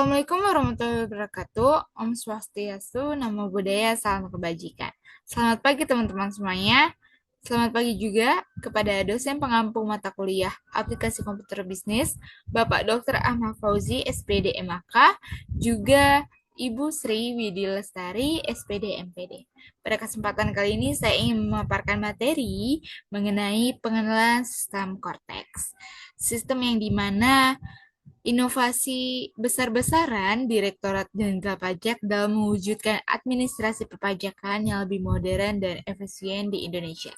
Assalamualaikum warahmatullahi wabarakatuh. Om Swastiastu, Namo Buddhaya, Salam Kebajikan. Selamat pagi teman-teman semuanya. Selamat pagi juga kepada dosen pengampu mata kuliah Aplikasi Komputer Bisnis, Bapak Dr. Ahmad Fauzi, SPD MAK, juga Ibu Sri Widi Lestari, SPD MPD. Pada kesempatan kali ini saya ingin memaparkan materi mengenai pengenalan sistem Cortex. Sistem yang dimana inovasi besar-besaran Direktorat Jenderal Pajak dalam mewujudkan administrasi perpajakan yang lebih modern dan efisien di Indonesia.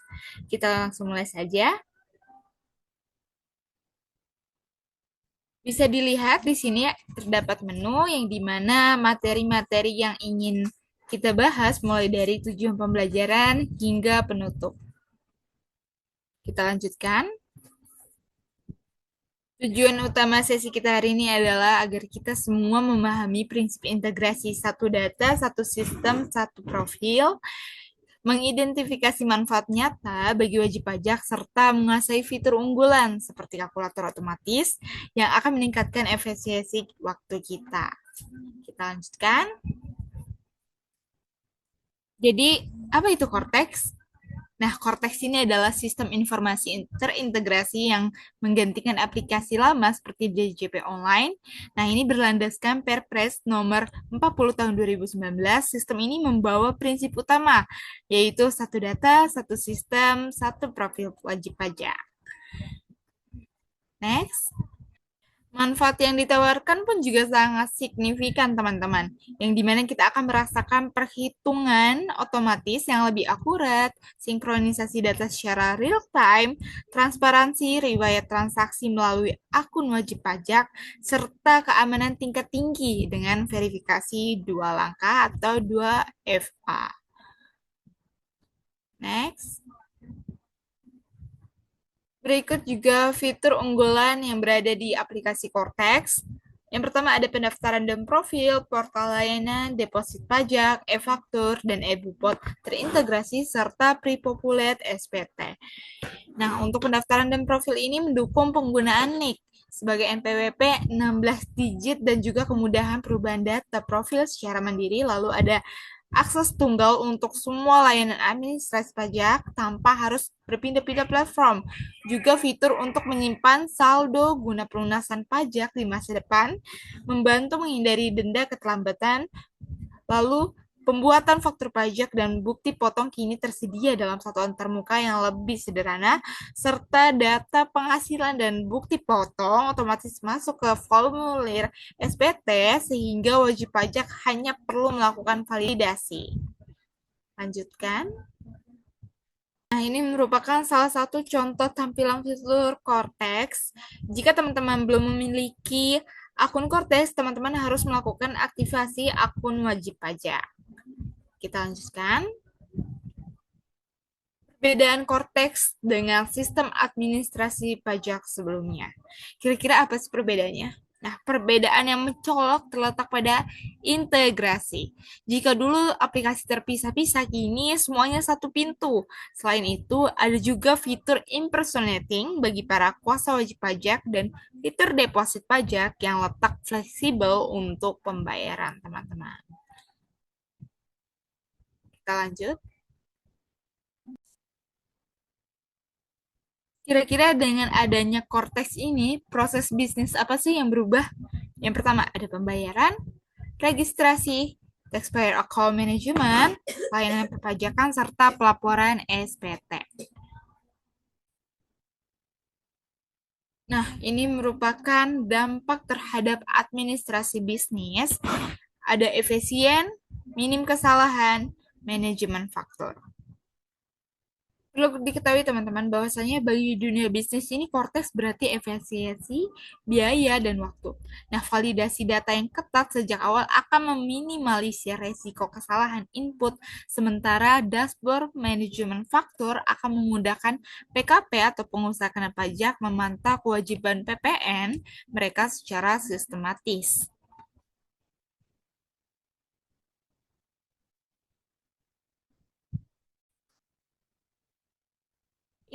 Kita langsung mulai saja. Bisa dilihat di sini terdapat menu yang dimana materi-materi yang ingin kita bahas mulai dari tujuan pembelajaran hingga penutup. Kita lanjutkan. Tujuan utama sesi kita hari ini adalah agar kita semua memahami prinsip integrasi satu data, satu sistem, satu profil, mengidentifikasi manfaat nyata bagi wajib pajak, serta menguasai fitur unggulan seperti kalkulator otomatis yang akan meningkatkan efisiensi waktu kita. Kita lanjutkan. Jadi, apa itu Cortex? Nah, Cortex ini adalah sistem informasi terintegrasi yang menggantikan aplikasi lama seperti DJP Online. Nah, ini berlandaskan Perpres nomor 40 tahun 2019. Sistem ini membawa prinsip utama, yaitu satu data, satu sistem, satu profil wajib pajak. Next. Manfaat yang ditawarkan pun juga sangat signifikan, teman-teman. Yang dimana kita akan merasakan perhitungan otomatis yang lebih akurat, sinkronisasi data secara real time, transparansi riwayat transaksi melalui akun wajib pajak, serta keamanan tingkat tinggi dengan verifikasi 2 langkah atau 2FA. Next. Berikut juga fitur unggulan yang berada di aplikasi Cortex. Yang pertama ada pendaftaran dan profil, portal layanan, deposit pajak, e-faktur, dan e-bupot terintegrasi, serta pre-populate SPT. Nah, untuk pendaftaran dan profil ini mendukung penggunaan NIK sebagai NPWP 16 digit dan juga kemudahan perubahan data profil secara mandiri. Lalu ada akses tunggal untuk semua layanan administrasi pajak tanpa harus berpindah-pindah platform. Juga fitur untuk menyimpan saldo guna pelunasan pajak di masa depan, membantu menghindari denda keterlambatan. Lalu pembuatan faktur pajak dan bukti potong kini tersedia dalam satuan termuka yang lebih sederhana, serta data penghasilan dan bukti potong otomatis masuk ke formulir SPT sehingga wajib pajak hanya perlu melakukan validasi. Lanjutkan. Nah, ini merupakan salah satu contoh tampilan fitur Cortex. Jika teman-teman belum memiliki akun Cortex, teman-teman harus melakukan aktivasi akun wajib pajak. Kita lanjutkan. Perbedaan Cortex dengan sistem administrasi pajak sebelumnya. Kira-kira apa sih perbedaannya? Nah, perbedaan yang mencolok terletak pada integrasi. Jika dulu aplikasi terpisah-pisah, kini semuanya satu pintu. Selain itu, ada juga fitur impersonating bagi para kuasa wajib pajak dan fitur deposit pajak yang letak fleksibel untuk pembayaran, teman-teman. Kita lanjut. Kira-kira dengan adanya Cortex ini, proses bisnis apa sih yang berubah? Yang pertama, ada pembayaran, registrasi, taxpayer account management, layanan perpajakan, serta pelaporan SPT. Nah, ini merupakan dampak terhadap administrasi bisnis. Ada efisien, minim kesalahan, manajemen faktur. Perlu diketahui teman-teman bahwasanya bagi dunia bisnis ini Cortex berarti efisiensi, biaya, dan waktu. Nah, validasi data yang ketat sejak awal akan meminimalisir resiko kesalahan input, sementara dashboard manajemen faktur akan memudahkan PKP atau pengusaha kena pajak memantau kewajiban PPN mereka secara sistematis.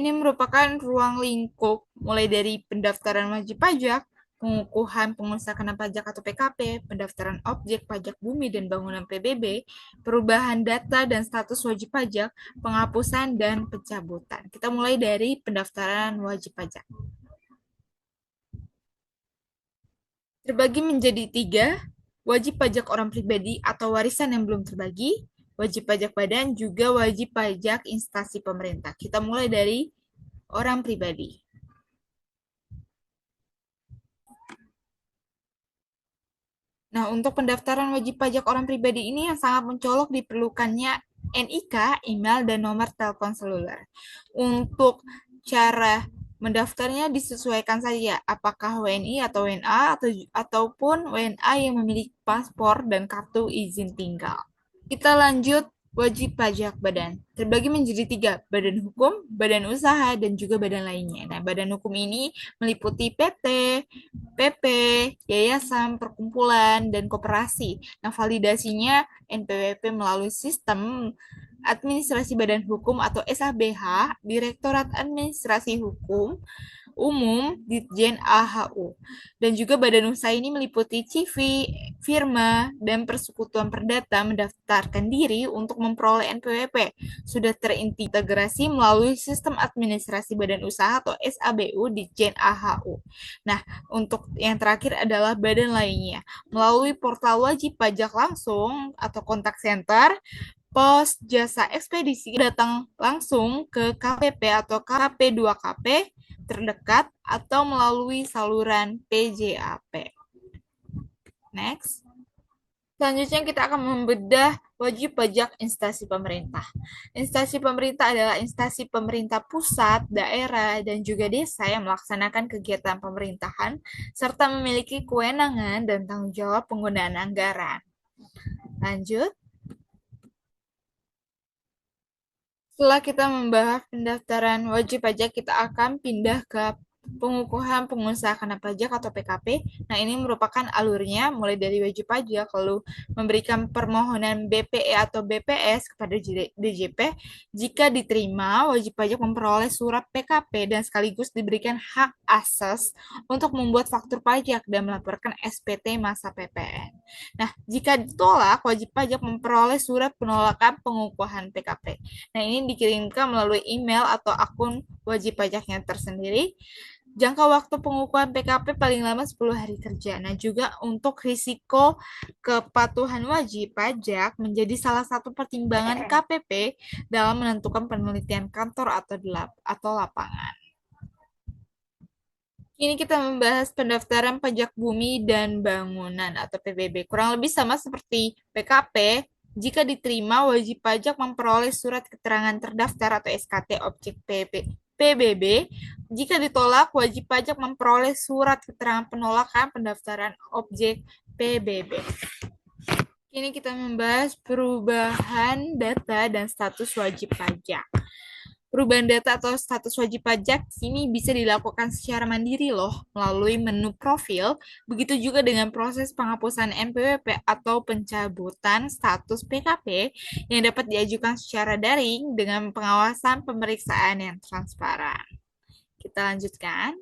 Ini merupakan ruang lingkup mulai dari pendaftaran wajib pajak, pengukuhan pengusahaan pajak atau PKP, pendaftaran objek pajak bumi dan bangunan PBB, perubahan data dan status wajib pajak, penghapusan dan pencabutan. Kita mulai dari pendaftaran wajib pajak. Terbagi menjadi 3, wajib pajak orang pribadi atau warisan yang belum terbagi, wajib pajak badan, juga wajib pajak instansi pemerintah. Kita mulai dari orang pribadi. Nah, untuk pendaftaran wajib pajak orang pribadi ini yang sangat mencolok diperlukannya NIK, email, dan nomor telepon seluler. Untuk cara mendaftarnya disesuaikan saja, apakah WNI atau WNA ataupun WNA yang memiliki paspor dan kartu izin tinggal. Kita lanjut wajib pajak badan. Terbagi menjadi 3, badan hukum, badan usaha, dan juga badan lainnya. Nah, badan hukum ini meliputi PT, PP, yayasan, perkumpulan, dan koperasi. Nah, validasinya NPWP melalui sistem Administrasi Badan Hukum atau SABH, Direktorat Administrasi Hukum Umum Ditjen AHU. Dan juga badan usaha ini meliputi CV, firma, dan persekutuan perdata mendaftarkan diri untuk memperoleh NPWP. Sudah terintegrasi melalui sistem administrasi badan usaha atau SABU Ditjen AHU. Nah, untuk yang terakhir adalah badan lainnya. Melalui portal wajib pajak langsung atau kontak center, pos, jasa ekspedisi, datang langsung ke KPP atau KP2KP terdekat atau melalui saluran PJAP. Next. Selanjutnya kita akan membedah wajib pajak instansi pemerintah. Instansi pemerintah adalah instansi pemerintah pusat, daerah, dan juga desa yang melaksanakan kegiatan pemerintahan serta memiliki kewenangan dan tanggung jawab penggunaan anggaran. Lanjut. Setelah kita membahas pendaftaran wajib pajak, kita akan pindah ke pengukuhan pengusahaan pajak atau PKP. Nah, ini merupakan alurnya mulai dari wajib pajak, lalu memberikan permohonan BPE atau BPS kepada DJP. Jika diterima, wajib pajak memperoleh surat PKP dan sekaligus diberikan hak asas untuk membuat faktur pajak dan melaporkan SPT masa PPN. Nah, jika ditolak, wajib pajak memperoleh surat penolakan pengukuhan PKP. Nah, ini dikirimkan melalui email atau akun wajib pajaknya tersendiri. Jangka waktu pengukuhan PKP paling lama 10 hari kerja. Nah, juga untuk risiko kepatuhan wajib pajak menjadi salah satu pertimbangan KPP dalam menentukan penelitian kantor atau lapangan. Ini kita membahas pendaftaran pajak bumi dan bangunan atau PBB. Kurang lebih sama seperti PKP. Jika diterima, wajib pajak memperoleh surat keterangan terdaftar atau SKT objek PBB. Jika ditolak, wajib pajak memperoleh surat keterangan penolakan pendaftaran objek PBB. Ini kita membahas perubahan data dan status wajib pajak. Perubahan data atau status wajib pajak ini bisa dilakukan secara mandiri loh, melalui menu profil. Begitu juga dengan proses penghapusan NPWP atau pencabutan status PKP yang dapat diajukan secara daring dengan pengawasan pemeriksaan yang transparan. Kita lanjutkan.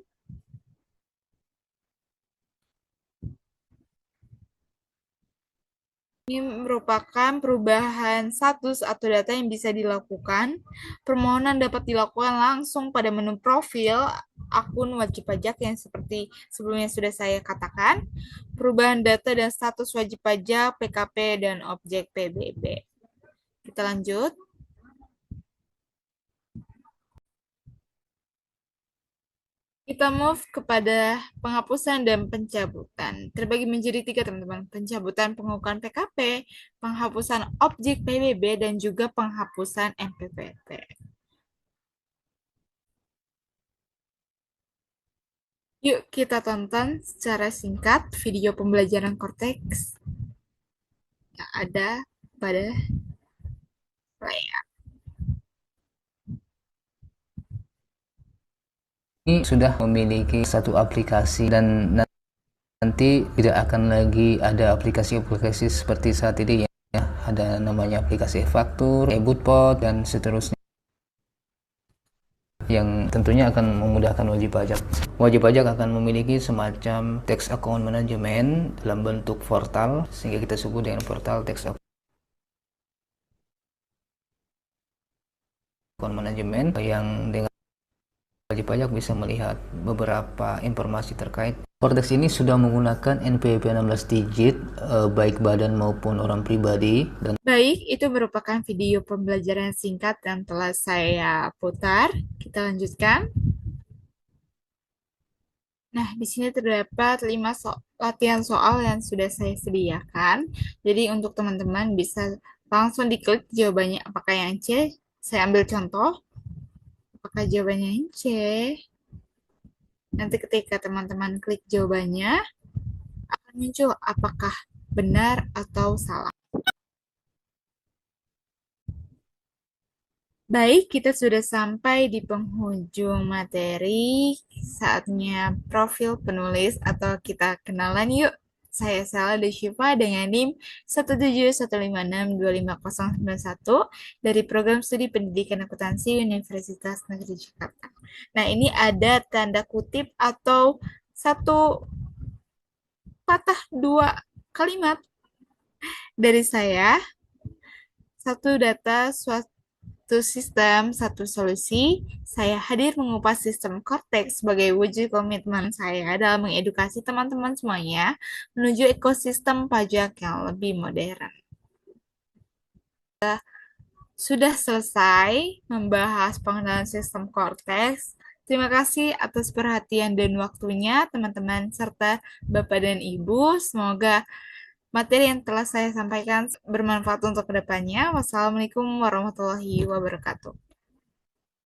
Ini merupakan perubahan status atau data yang bisa dilakukan. Permohonan dapat dilakukan langsung pada menu profil akun wajib pajak yang seperti sebelumnya sudah saya katakan. Perubahan data dan status wajib pajak, PKP, dan objek PBB. Kita lanjut. Kita move kepada penghapusan dan pencabutan. Terbagi menjadi 3, teman-teman. Pencabutan pengukuhan PKP, penghapusan objek PBB, dan juga penghapusan NPWP. Yuk kita tonton secara singkat video pembelajaran Cortex yang ada pada layar. Ini sudah memiliki satu aplikasi dan nanti tidak akan lagi ada aplikasi-aplikasi seperti saat ini ya. Ada namanya aplikasi e-faktur, e-butpot, dan seterusnya. yang tentunya akan memudahkan wajib pajak. Wajib pajak akan memiliki semacam tax account management dalam bentuk portal, sehingga kita sebut dengan portal tax account management, yang dengan wajib pajak bisa melihat beberapa informasi terkait. Cortex ini sudah menggunakan NPWP 16 digit, baik badan maupun orang pribadi. Dan Baik, itu merupakan video pembelajaran singkat yang telah saya putar. Kita lanjutkan. Nah, di sini terdapat 5 latihan soal yang sudah saya sediakan. Jadi untuk teman-teman bisa langsung diklik jawabannya apakah yang C. Saya ambil contoh. Apakah jawabannya yang C? Nanti ketika teman-teman klik jawabannya, akan muncul apakah benar atau salah. Baik, kita sudah sampai di penghujung materi. Saatnya profil penulis atau kita kenalan yuk. Saya Sala Deshiva dengan NIM 17156259091 dari Program Studi Pendidikan Akuntansi Universitas Negeri Jakarta. Nah, ini ada tanda kutip atau satu patah dua kalimat dari saya. Satu data, suatu sistem, satu solusi. Saya hadir mengupas sistem Cortex sebagai wujud komitmen saya dalam mengedukasi teman-teman semuanya menuju ekosistem pajak yang lebih modern. Sudah selesai membahas pengenalan sistem Cortex. Terima kasih atas perhatian dan waktunya teman-teman serta Bapak dan Ibu. Semoga materi yang telah saya sampaikan bermanfaat untuk kedepannya. Wassalamualaikum warahmatullahi wabarakatuh.